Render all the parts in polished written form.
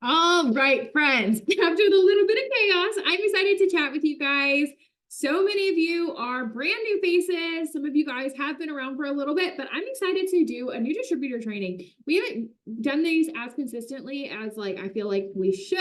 All right, friends. After the little bit of chaos, I'm excited to chat with you guys. So many of you are brand new faces. Some of you guys have been around for a little bit, but I'm excited to do a new distributor training. We haven't done these as consistently as I feel like we should,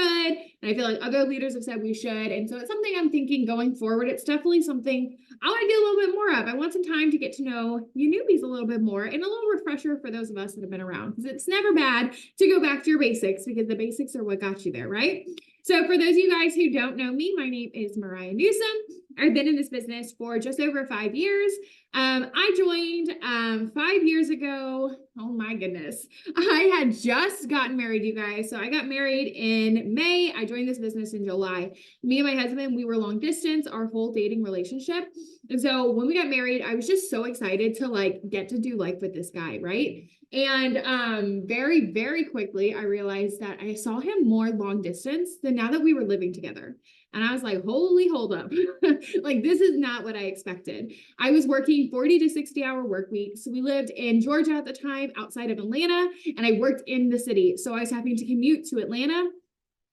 and I feel like other leaders have said we should. And so it's something I'm thinking going forward. It's definitely something I want to do a little bit more of. I want some time to get to know you newbies a little bit more and a little refresher for those of us that have been around, because it's never bad to go back to your basics, because the basics are what got you there, right? So for those of you guys who don't know me, my name is Mariah Newsom. I've been in this business for just over 5 years. I joined 5 years ago. Oh my goodness. I had just gotten married, you guys. So I got married in May. I joined this business in July. Me and my husband, we were long distance our whole dating relationship. And so when we got married, I was just so excited to get to do life with this guy, right? And very, very quickly, I realized that I saw him more long distance than now that we were living together. And I was like, holy, hold up. This is not what I expected. I was working 40 to 60-hour work weeks. We lived in Georgia at the time, outside of Atlanta, and I worked in the city. So I was having to commute to Atlanta.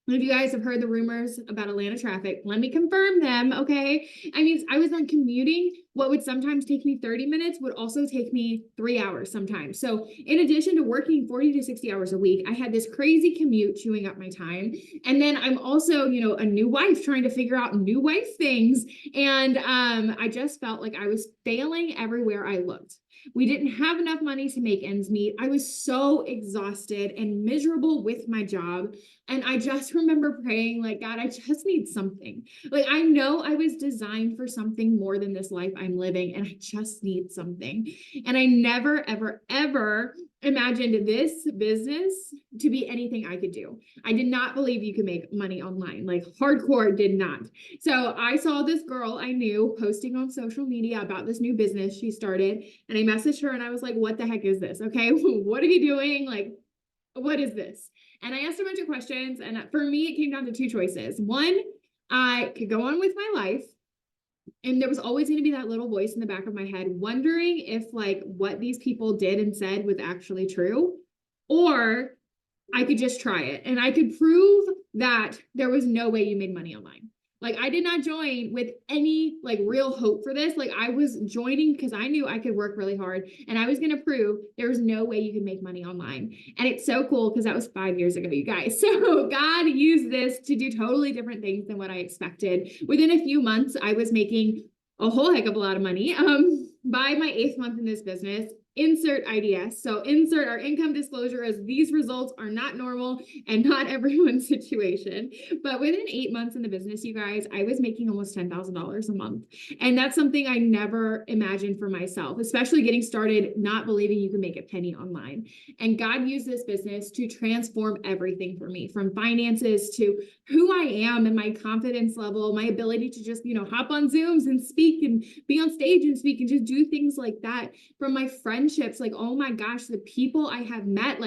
If you guys have heard the rumors about Atlanta traffic, let me confirm them, okay? I mean, I was on commuting. What would sometimes take me 30 minutes would also take me 3 hours sometimes. So in addition to working 40 to 60 hours a week, I had this crazy commute chewing up my time. And then I'm also, a new wife trying to figure out new wife things. And I just felt like I was failing everywhere I looked. We didn't have enough money to make ends meet. I was so exhausted and miserable with my job. And I just remember praying, God, I just need something. I know I was designed for something more than this life I'm living, and I just need something. And I never, ever, ever imagined this business to be anything I could do. I did not believe you could make money online, hardcore did not. So I saw this girl I knew posting on social media about this new business she started, and I messaged her and I was like, what the heck is this? Okay, what are you doing? What is this? And I asked a bunch of questions, and for me, it came down to two choices. One, I could go on with my life, and there was always going to be that little voice in the back of my head wondering if what these people did and said was actually true, or I could just try it and I could prove that there was no way you made money online. I did not join with any real hope for this. I was joining because I knew I could work really hard, and I was going to prove there was no way you could make money online. And it's so cool because that was 5 years ago, you guys. So God used this to do totally different things than what I expected. Within a few months, I was making a whole heck of a lot of money. By my 8th month in this business, insert IDS. So insert our income disclosure, as these results are not normal and not everyone's situation. But within 8 months in the business, you guys, I was making almost $10,000 a month. And that's something I never imagined for myself, especially getting started, not believing you can make a penny online. And God used this business to transform everything for me, from finances to who I am and my confidence level, my ability to just, hop on Zooms and speak and be on stage and speak and just do things like that, from my friendships. Oh my gosh, the people I have met,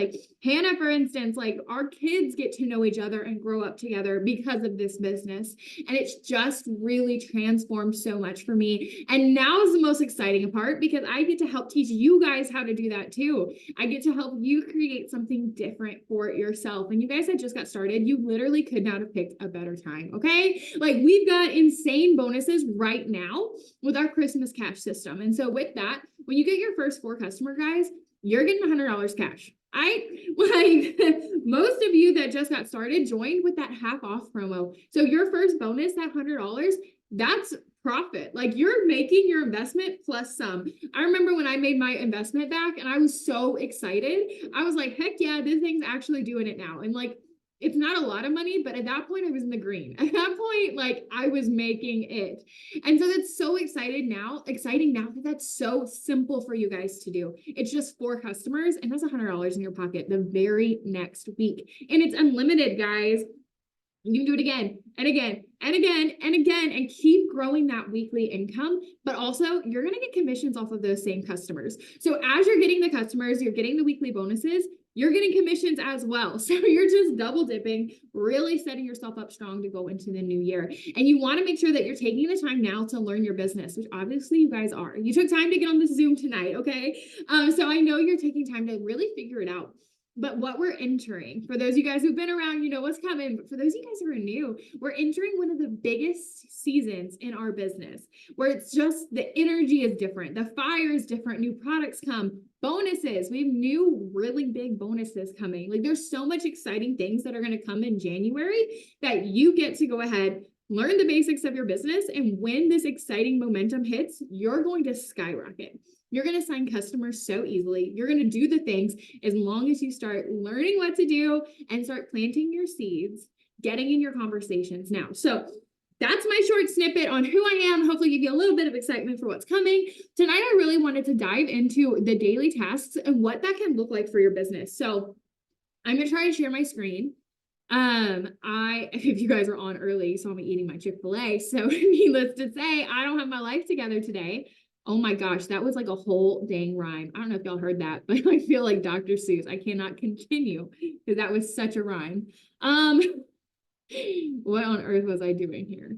Hannah, for instance, our kids get to know each other and grow up together because of this business. And it's just really transformed so much for me. And now is the most exciting part, because I get to help teach you guys how to do that too. I get to help you create something different for yourself. And you guys that just got started, you literally could not have picked a better time, okay? We've got insane bonuses right now with our Christmas cash system. And so with that, when you get your first 4 customer guys, you're getting $100 cash. Most of you that just got started joined with that half off promo. So your first bonus, that $100, that's profit. You're making your investment plus some. I remember when I made my investment back and I was so excited. I was like, heck yeah, this thing's actually doing it now. And it's not a lot of money, but at that point I was in the green. At that point, I was making it. And so that's so exciting now that that's so simple for you guys to do. It's just 4 customers, and that's $100 in your pocket the very next week. And it's unlimited, guys. You can do it again and again and again and again and keep growing that weekly income. But also, you're going to get commissions off of those same customers. So as you're getting the customers, you're getting the weekly bonuses, you're getting commissions as well. So you're just double dipping, really setting yourself up strong to go into the new year. And you want to make sure that you're taking the time now to learn your business, which obviously you guys are. You took time to get on this Zoom tonight, okay? So I know you're taking time to really figure it out. But what we're entering, for those of you guys who've been around, you know what's coming. But for those of you guys who are new, we're entering one of the biggest seasons in our business where it's just the energy is different. The fire is different. New products come, bonuses. We have new really big bonuses coming. Like there's so much exciting things that are going to come in January that you get to go ahead, learn the basics of your business. And when this exciting momentum hits, you're going to skyrocket. You're going to sign customers so easily. You're going to do the things as long as you start learning what to do and start planting your seeds, getting in your conversations now. So that's my short snippet on who I am. Hopefully give you a little bit of excitement for what's coming. Tonight, I really wanted to dive into the daily tasks and what that can look like for your business. So I'm going to try to share my screen. If you guys are on early, you saw me eating my Chick-fil-A. So needless to say, I don't have my life together today. Oh my gosh, that was like a whole dang rhyme. I don't know if y'all heard that, but I feel like Dr. Seuss. I cannot continue because that was such a rhyme. What on earth was I doing here?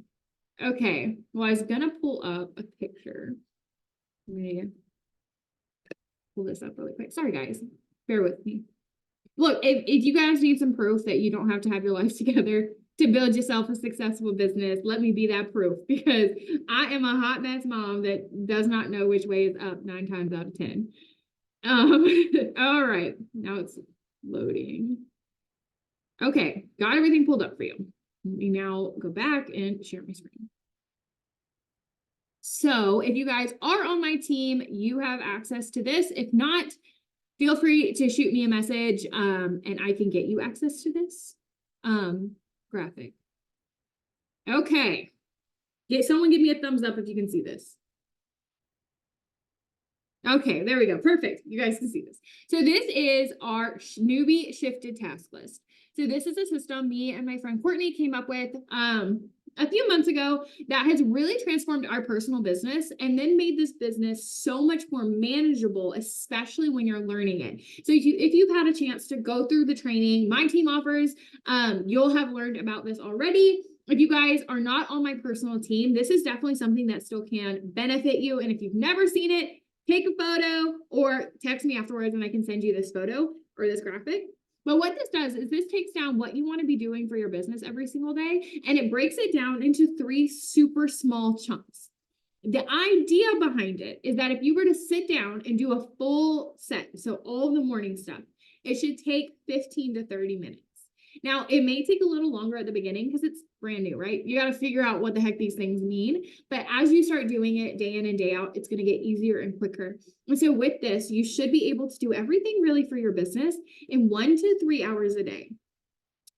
Okay, well, I was gonna pull up a picture. Let me pull this up really quick. Sorry, guys. Bear with me. Look, if you guys need some proof that you don't have to have your life together to build yourself a successful business, let me be that proof, because I am a hot mess mom that does not know which way is up 9 times out of 10. All right, now it's loading. Okay, got everything pulled up for you. Let me now go back and share my screen. So if you guys are on my team, you have access to this. If not, feel free to shoot me a message and I can get you access to this graphic. Okay. Someone give me a thumbs up if you can see this. Okay, there we go. Perfect. You guys can see this. So this is our newbie shifted task list. So this is a system me and my friend Courtney came up with a few months ago that has really transformed our personal business and then made this business so much more manageable, especially when you're learning it. So if you've had a chance to go through the training my team offers, you'll have learned about this already. If you guys are not on my personal team, this is definitely something that still can benefit you. And if you've never seen it, take a photo or text me afterwards and I can send you this photo or this graphic. But what this does is this takes down what you want to be doing for your business every single day, and it breaks it down into 3 super small chunks. The idea behind it is that if you were to sit down and do a full set, so all the morning stuff, it should take 15 to 30 minutes. Now, it may take a little longer at the beginning because it's brand new, right? You got to figure out what the heck these things mean. But as you start doing it day in and day out, it's going to get easier and quicker. And so with this, you should be able to do everything really for your business in 1 to 3 hours a day.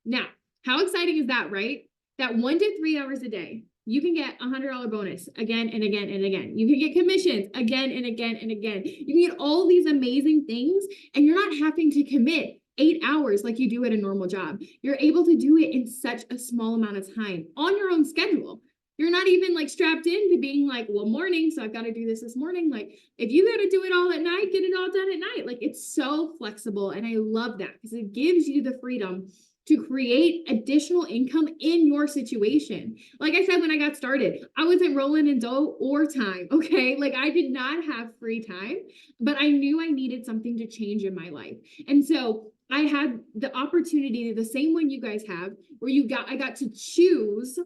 Now, how exciting is that, right? That 1 to 3 hours a day, you can get a $100 bonus again and again and again. You can get commissions again and again and again. You can get all these amazing things, and you're not having to commit 8 hours like you do at a normal job. You're able to do it in such a small amount of time on your own schedule. You're not even like strapped into being like, well, morning, so I've got to do this morning. Like if you got to do it all at night, get it all done at night. Like it's so flexible. And I love that because it gives you the freedom to create additional income in your situation. Like I said, when I got started, I wasn't rolling in dough or time. Okay. Like I did not have free time, but I knew I needed something to change in my life. And so I had the opportunity, the same one you guys have, where I got to choose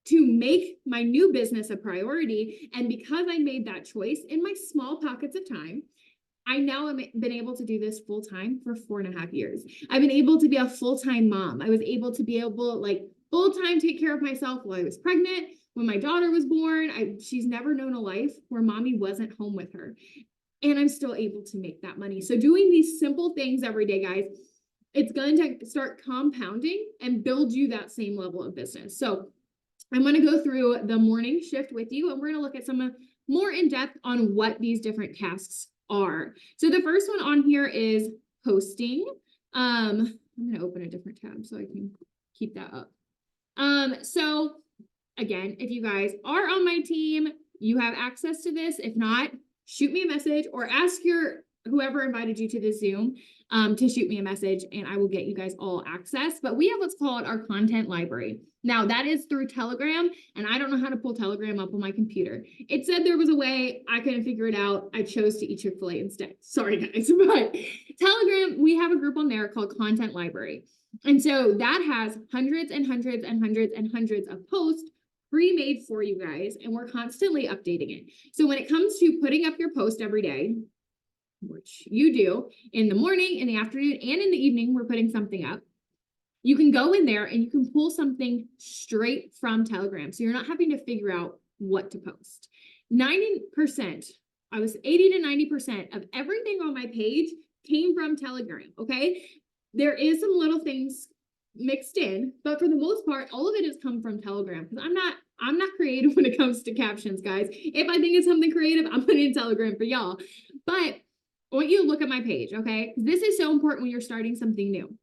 to make my new business a priority. And because I made that choice in my small pockets of time, I now have been able to do this full time for 4.5 years. I've been able to be a full-time mom. I was able to be able like full-time take care of myself while I was pregnant. When my daughter was born, she's never known a life where mommy wasn't home with her. And I'm still able to make that money. So doing these simple things every day, guys, it's going to start compounding and build you that same level of business. So I'm going to go through the morning shift with you, and we're going to look at some more in depth on what these different tasks are. So the first one on here is posting. I'm going to open a different tab so I can keep that up. So again, if you guys are on my team, you have access to this. If not, shoot me a message or ask your whoever invited you to the Zoom to shoot me a message and I will get you guys all access. But we have what's called our content library. Now that is through Telegram, and I don't know how to pull Telegram up on my computer. It said there was a way, I couldn't figure it out. I chose to eat Chick-fil-A instead. Sorry guys, but Telegram, we have a group on there called Content Library. And so that has hundreds and hundreds and hundreds and hundreds of posts pre-made for you guys, and we're constantly updating it. So when it comes to putting up your post every day, which you do in the morning, in the afternoon, and in the evening, we're putting something up. You can go in there and you can pull something straight from Telegram. So you're not having to figure out what to post. 80% to 90% of everything on my page came from Telegram, okay? There is some little things mixed in, but for the most part, all of it has come from Telegram, because I'm not creative when it comes to captions, guys. If I think it's something creative, I'm putting it in Telegram for y'all. But I want you to look at my page, okay? This is so important when you're starting something new.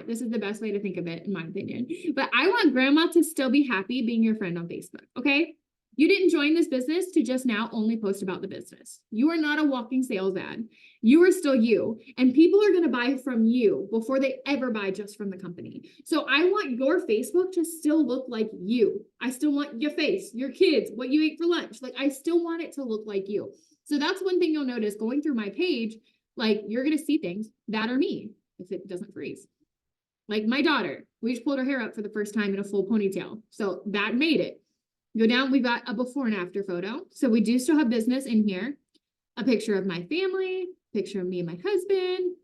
This is the best way to think of it, in my opinion, but I want grandma to still be happy being your friend on Facebook, okay? You didn't join this business to just now only post about the business. You are not a walking sales ad. You are still you, and people are going to buy from you before they ever buy just from the company. So I want your Facebook to still look like you. I still want your face, your kids, what you ate for lunch. Like, I still want it to look like you. So that's one thing you'll notice going through my page. Like, you're going to see things that are me if it doesn't freeze. Like my daughter, we just pulled her hair up for the first time in a full ponytail. So that made it. Go down, we've got a before and after photo. So we do still have business in here. A picture of my family, picture of me and my husband,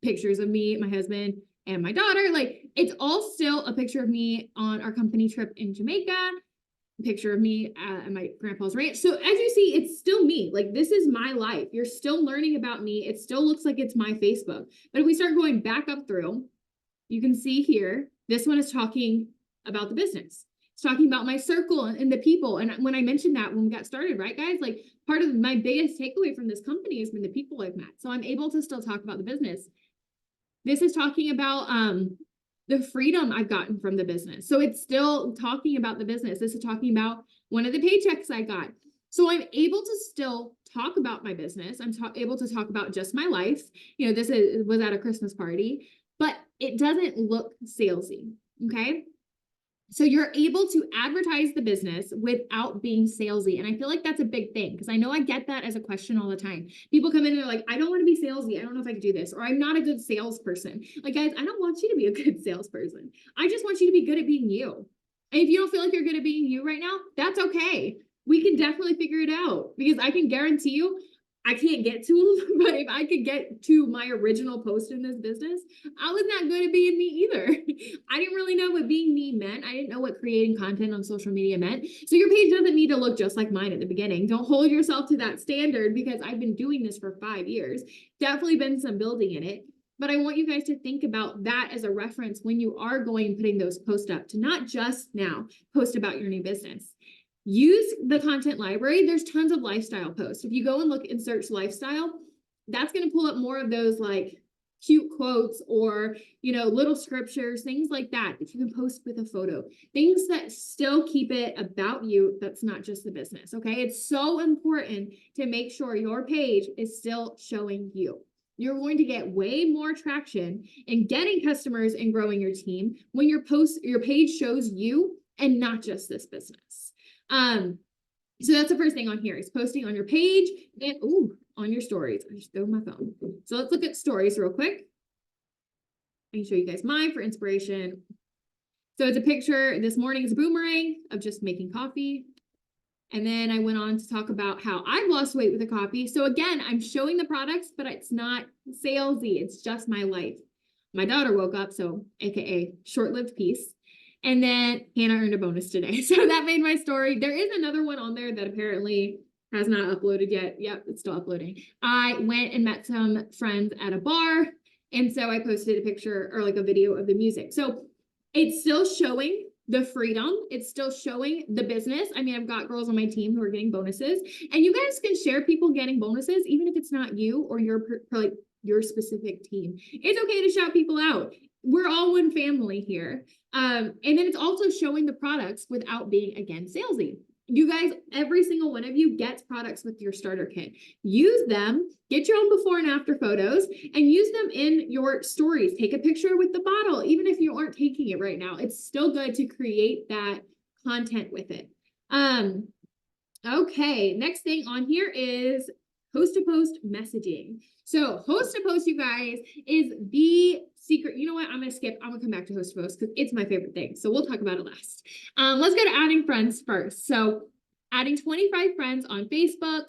pictures of me, my husband, and my daughter. Like, it's all still a picture of me on our company trip in Jamaica, a picture of me at my grandpa's ranch. So as you see, it's still me. Like, this is my life. You're still learning about me. It still looks like it's my Facebook. But if we start going back up through, you can see here, this one is talking about the business. It's talking about my circle and the people. And when I mentioned that when we got started, right, guys, like, part of my biggest takeaway from this company has been the people I've met. So I'm able to still talk about the business. This is talking about the freedom I've gotten from the business. So it's still talking about the business. This is talking about one of the paychecks I got. So I'm able to still talk about my business. I'm able to talk about just my life. You know, this was at a Christmas party, but it doesn't look salesy, okay? So you're able to advertise the business without being salesy. And I feel like that's a big thing, because I know I get that as a question all the time. People come in and they're like, I don't want to be salesy. I don't know if I can do this, or I'm not a good salesperson. Like, guys, I don't want you to be a good salesperson. I just want you to be good at being you. And if you don't feel like you're good at being you right now, that's okay. We can definitely figure it out, because I can guarantee you, I can't get to them, but if I could get to my original post in this business, I was not good at being me either. I didn't really know what being me meant. I didn't know what creating content on social media meant. So your page doesn't need to look just like mine at the beginning. Don't hold yourself to that standard, because I've been doing this for 5 years. Definitely been some building in it. But I want you guys to think about that as a reference when you are going and putting those posts up, to not just now post about your new business. Use the content library. There's tons of lifestyle posts. If you go and look and search lifestyle, that's going to pull up more of those like cute quotes or, you know, little scriptures, things like that you can post with a photo, things that still keep it about you. That's not just the business. Okay. It's so important to make sure your page is still showing you. You're going to get way more traction in getting customers and growing your team when your page shows you and not just this business. So that's the first thing on here is posting on your page and on your stories. I just threw my phone. So let's look at stories real quick. I can show you guys mine for inspiration. So it's a picture this morning, it's a boomerang of just making coffee. And then I went on to talk about how I've lost weight with the coffee. So again, I'm showing the products, but it's not salesy. It's just my life. My daughter woke up, so AKA short-lived piece. And then Hannah earned a bonus today. So that made my story. There is another one on there that apparently has not uploaded yet. Yep, it's still uploading. I went and met some friends at a bar. And so I posted a picture or like a video of the music. So it's still showing the freedom. It's still showing the business. I mean, I've got girls on my team who are getting bonuses. And you guys can share people getting bonuses, even if it's not you or your specific team. It's okay to shout people out. We're all one family here. And then it's also showing the products without being, again, salesy. You guys, every single one of you gets products with your starter kit. Use them, get your own before and after photos, and use them in your stories. Take a picture with the bottle, even if you aren't taking it right now. It's still good to create that content with it. Okay, next thing on here is post-to-post messaging. So host-to-post, you guys, is the secret. You know what? I'm going to skip. I'm going to come back to host-to-post because it's my favorite thing. So we'll talk about it last. Let's go to adding friends first. So adding 25 friends on Facebook.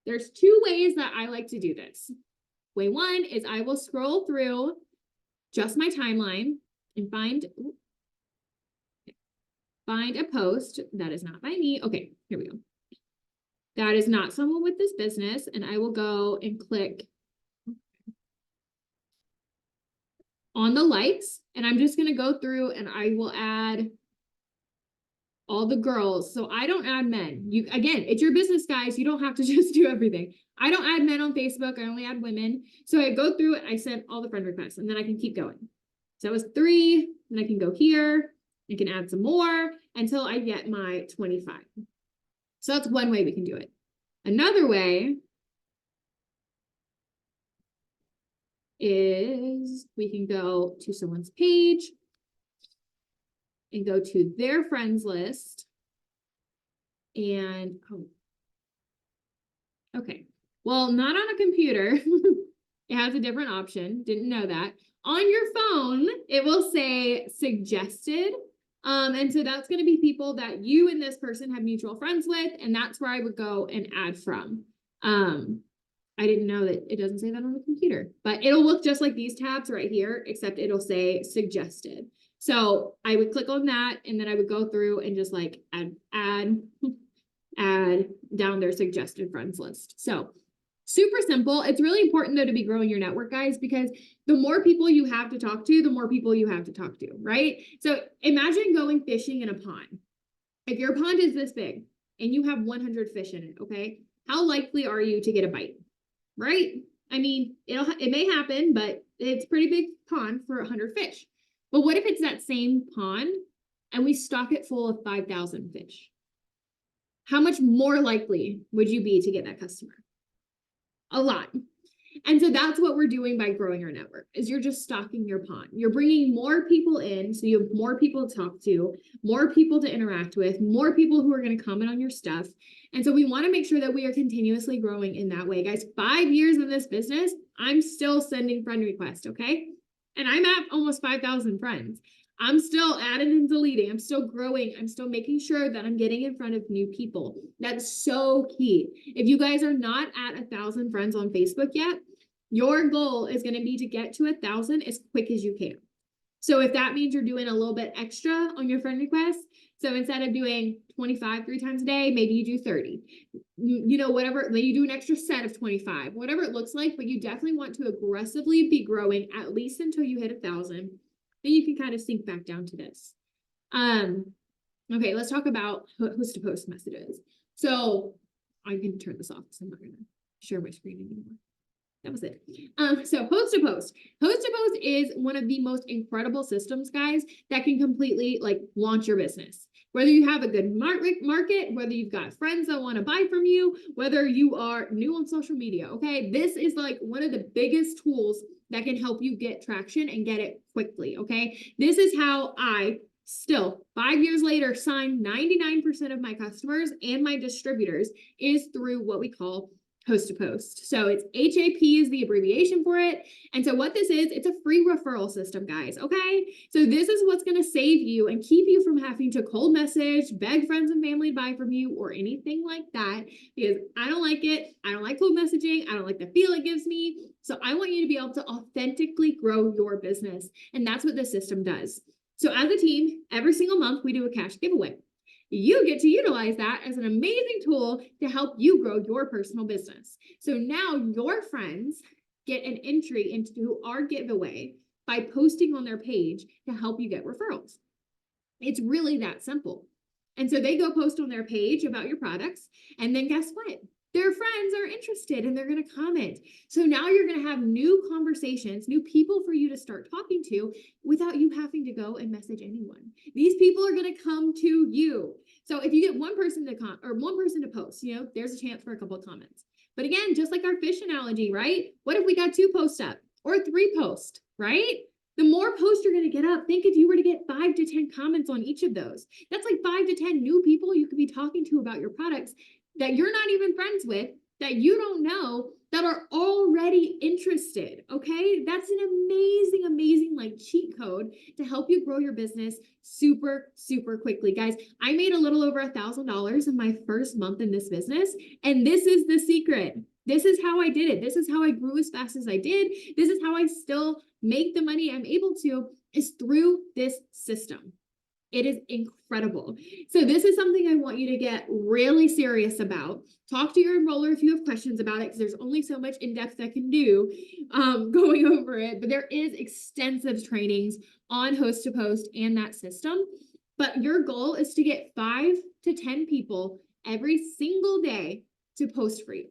There's two ways that I like to do this. Way one is I will scroll through just my timeline and find a post that is not by me. Okay, here we go. That is not someone with this business. And I will go and click on the likes. And I'm just going to go through and I will add all the girls. So I don't add men. Again, it's your business, guys. You don't have to just do everything. I don't add men on Facebook. I only add women. So I go through it. I send all the friend requests and then I can keep going. So that was 3. Then I can go here. I can add some more until I get my 25. So that's one way we can do it. Another way is we can go to someone's page and go to their friends list. And, okay. Well, not on a computer. It has a different option. Didn't know that. On your phone, it will say suggested. And so that's going to be people that you and this person have mutual friends with, and that's where I would go and add from. I didn't know that it doesn't say that on the computer, but it'll look just like these tabs right here, except it'll say suggested. So I would click on that, and then I would go through and just like add down their suggested friends list. So super simple. It's really important though to be growing your network, guys, because the more people you have to talk to, the more people you have to talk to, right? So imagine going fishing in a pond. If your pond is this big and you have 100 fish in it, okay? How likely are you to get a bite, right? I mean, it may happen, but it's a pretty big pond for 100 fish. But what if it's that same pond and we stock it full of 5,000 fish? How much more likely would you be to get that customer? A lot. And so that's what we're doing by growing our network, is you're just stocking your pond. You're bringing more people in, so you have more people to talk to, more people to interact with, more people who are going to comment on your stuff. And so we want to make sure that we are continuously growing in that way. Guys, 5 years in this business, I'm still sending friend requests, okay? And I'm at almost 5,000 friends. I'm still adding and deleting. I'm still growing. I'm still making sure that I'm getting in front of new people. That's so key. If you guys are not at 1,000 friends on Facebook yet, your goal is going to be to get to 1,000 as quick as you can. So if that means you're doing a little bit extra on your friend requests, so instead of doing 25 3 times a day, maybe you do 30. You know, whatever, then you do an extra set of 25, whatever it looks like, but you definitely want to aggressively be growing at least until you hit 1,000. Then you can kind of sink back down to this. Okay, let's talk about host-to-post messages. So I can turn this off because I'm not going to share my screen anymore. That was it. So host-to-post. Host-to-post is one of the most incredible systems, guys, that can completely like launch your business. Whether you have a good market, whether you've got friends that want to buy from you, whether you are new on social media, okay? This is like one of the biggest tools that can help you get traction and get it quickly, okay? This is how I still, 5 years later, sign 99% of my customers and my distributors is through what we call host-to-post. So it's HAP is the abbreviation for it. And so what this is, it's a free referral system, guys, okay? So this is what's going to save you and keep you from having to cold message, beg friends and family to buy from you or anything like that, because I don't like it. I don't like cold messaging. I don't like the feel it gives me. So I want you to be able to authentically grow your business. And that's what this system does. So as a team, every single month, we do a cash giveaway. You get to utilize that as an amazing tool to help you grow your personal business. So now your friends get an entry into our giveaway by posting on their page to help you get referrals. It's really that simple. And so they go post on their page about your products. And then guess what? their friends are interested and they're going to comment. So now you're going to have new conversations, new people for you to start talking to without you having to go and message anyone. These people are going to come to you. So if you get one person to one person to post, there's a chance for a couple of comments. But again, just like our fish analogy, right? What if we got 2 posts up or 3 posts, right? The more posts you're going to get up, think if you were to get 5 to 10 comments on each of those, that's like 5 to 10 new people you could be talking to about your products that you're not even friends with, that you don't know, that are already interested. Okay. That's an amazing, amazing like cheat code to help you grow your business super, super quickly. Guys, I made a little over $1,000 in my first month in this business. And this is the secret. This is how I did it. This is how I grew as fast as I did. This is how I still make the money I'm able to, is through this system. It is incredible. So this is something I want you to get really serious about. Talk to your enroller if you have questions about it, because there's only so much in-depth I can do going over it. But there is extensive trainings on host to post and that system. But your goal is to get 5 to 10 people every single day to post for you.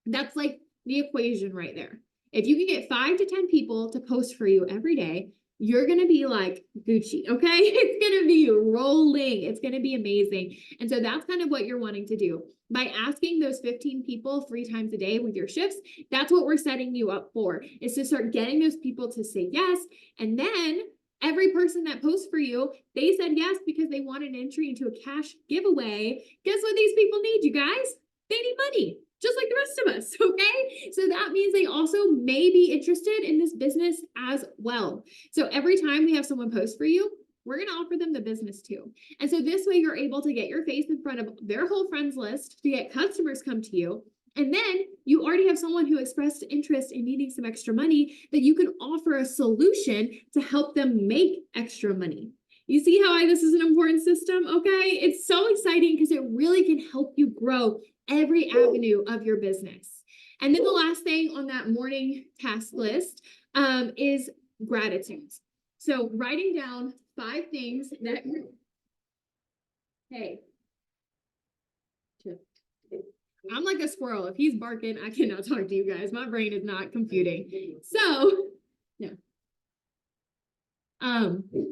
That's like the equation right there. If you can get 5 to 10 people to post for you every day, you're going to be like Gucci, okay? It's going to be rolling. It's going to be amazing. And so that's kind of what you're wanting to do. By asking those 15 people 3 times a day with your shifts, that's what we're setting you up for, is to start getting those people to say yes. And then every person that posts for you, they said yes because they wanted an entry into a cash giveaway. Guess what these people need, you guys? They need money. Just like the rest of us, okay? So that means they also may be interested in this business as well. So every time we have someone post for you, we're going to offer them the business too. And so this way you're able to get your face in front of their whole friends list to get customers come to you. And then you already have someone who expressed interest in needing some extra money that you can offer a solution to help them make extra money. You see how this is an important system, okay? It's so exciting because it really can help you grow every avenue of your business. And then the last thing on that morning task list is gratitudes. So writing down 5 things that, hey, I'm like a squirrel. If he's barking, I cannot talk to you guys. My brain is not computing. So, no.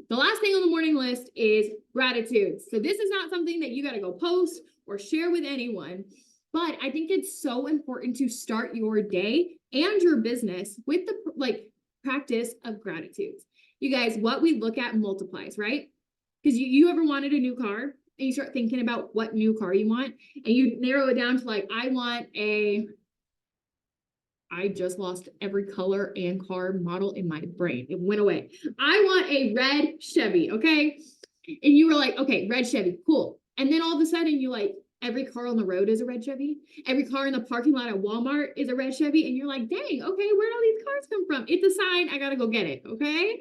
The last thing on the morning list is gratitude. So this is not something that you got to go post or share with anyone, but I think it's so important to start your day and your business with the practice of gratitude. You guys, what we look at multiplies, right? Because you ever wanted a new car and you start thinking about what new car you want and you narrow it down to I just lost every color and car model in my brain. It went away. I want a red Chevy, okay? And you were like, okay, red Chevy, cool. And then all of a sudden you every car on the road is a red Chevy. Every car in the parking lot at Walmart is a red Chevy. And you're like, dang, okay, where'd all these cars come from? It's a sign. I got to go get it, okay?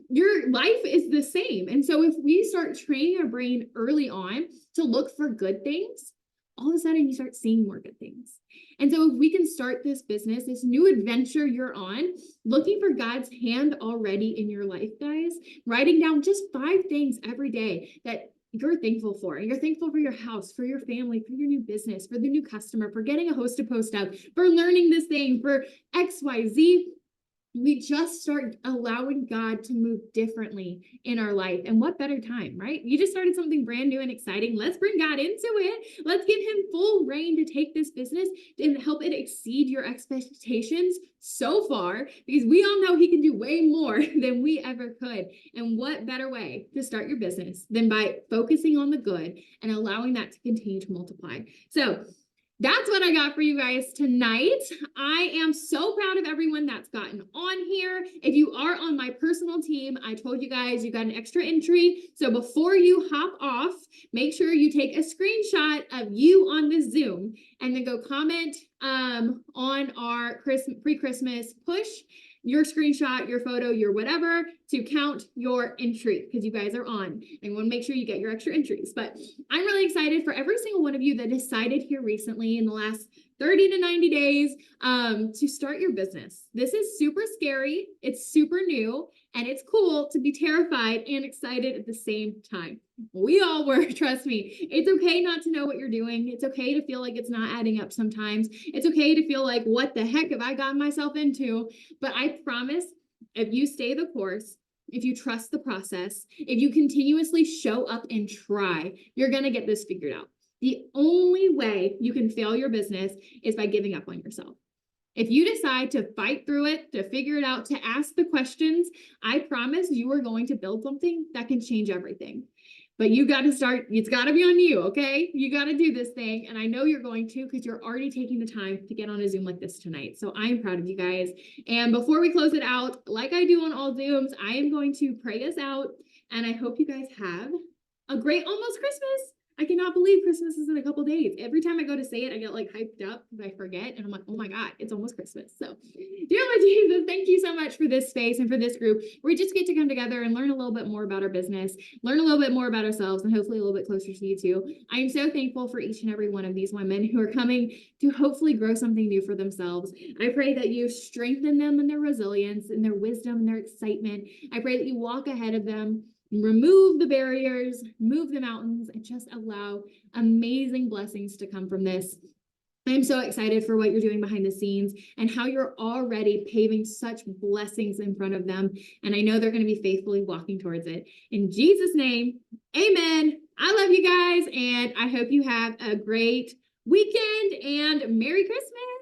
Your life is the same. And so if we start training our brain early on to look for good things, all of a sudden you start seeing more good things. And so if we can start this business, this new adventure you're on, looking for God's hand already in your life, guys, writing down just 5 things every day that you're thankful for. And you're thankful for your house, for your family, for your new business, for the new customer, for getting a host to post up, for learning this thing, for X, Y, Z. We just start allowing God to move differently in our life. And what better time, right? You just started something brand new and exciting. Let's bring God into it. Let's give him full reign to take this business and help it exceed your expectations so far, because we all know he can do way more than we ever could. And what better way to start your business than by focusing on the good and allowing that to continue to multiply. So that's what I got for you guys tonight. I am so proud of everyone that's gotten on here. If you are on my personal team, I told you guys you got an extra entry. So before you hop off, make sure you take a screenshot of you on the Zoom and then go comment on our pre-Christmas push, your screenshot, your photo, your whatever, to count your entry, because you guys are on. And want to make sure you get your extra entries. But I'm really excited for every single one of you that decided here recently in the last 30 to 90 days to start your business. This is super scary. It's super new and it's cool to be terrified and excited at the same time. We all were, trust me. It's okay not to know what you're doing. It's okay to feel like it's not adding up sometimes. It's okay to feel like, what the heck have I gotten myself into? But I promise, if you stay the course, if you trust the process, if you continuously show up and try, you're going to get this figured out. The only way you can fail your business is by giving up on yourself. If you decide to fight through it, to figure it out, to ask the questions, I promise you are going to build something that can change everything. But you got to start, it's got to be on you, okay? You got to do this thing. And I know you're going to because you're already taking the time to get on a Zoom like this tonight. So I'm proud of you guys. And before we close it out, like I do on all Zooms, I am going to pray us out. And I hope you guys have a great almost Christmas. I cannot believe Christmas is in a couple days. Every time I go to say it, I get like hyped up because I forget. And I'm like, oh my God, it's almost Christmas. So dear Lord Jesus, thank you so much for this space and for this group. We just get to come together and learn a little bit more about our business, learn a little bit more about ourselves, and hopefully a little bit closer to you too. I am so thankful for each and every one of these women who are coming to hopefully grow something new for themselves. I pray that you strengthen them in their resilience, in their wisdom, and their excitement. I pray that you walk ahead of them, remove the barriers, move the mountains, and just allow amazing blessings to come from this. I'm so excited for what you're doing behind the scenes and how you're already paving such blessings in front of them. And I know they're going to be faithfully walking towards it. In Jesus' name, amen. I love you guys, and I hope you have a great weekend and Merry Christmas.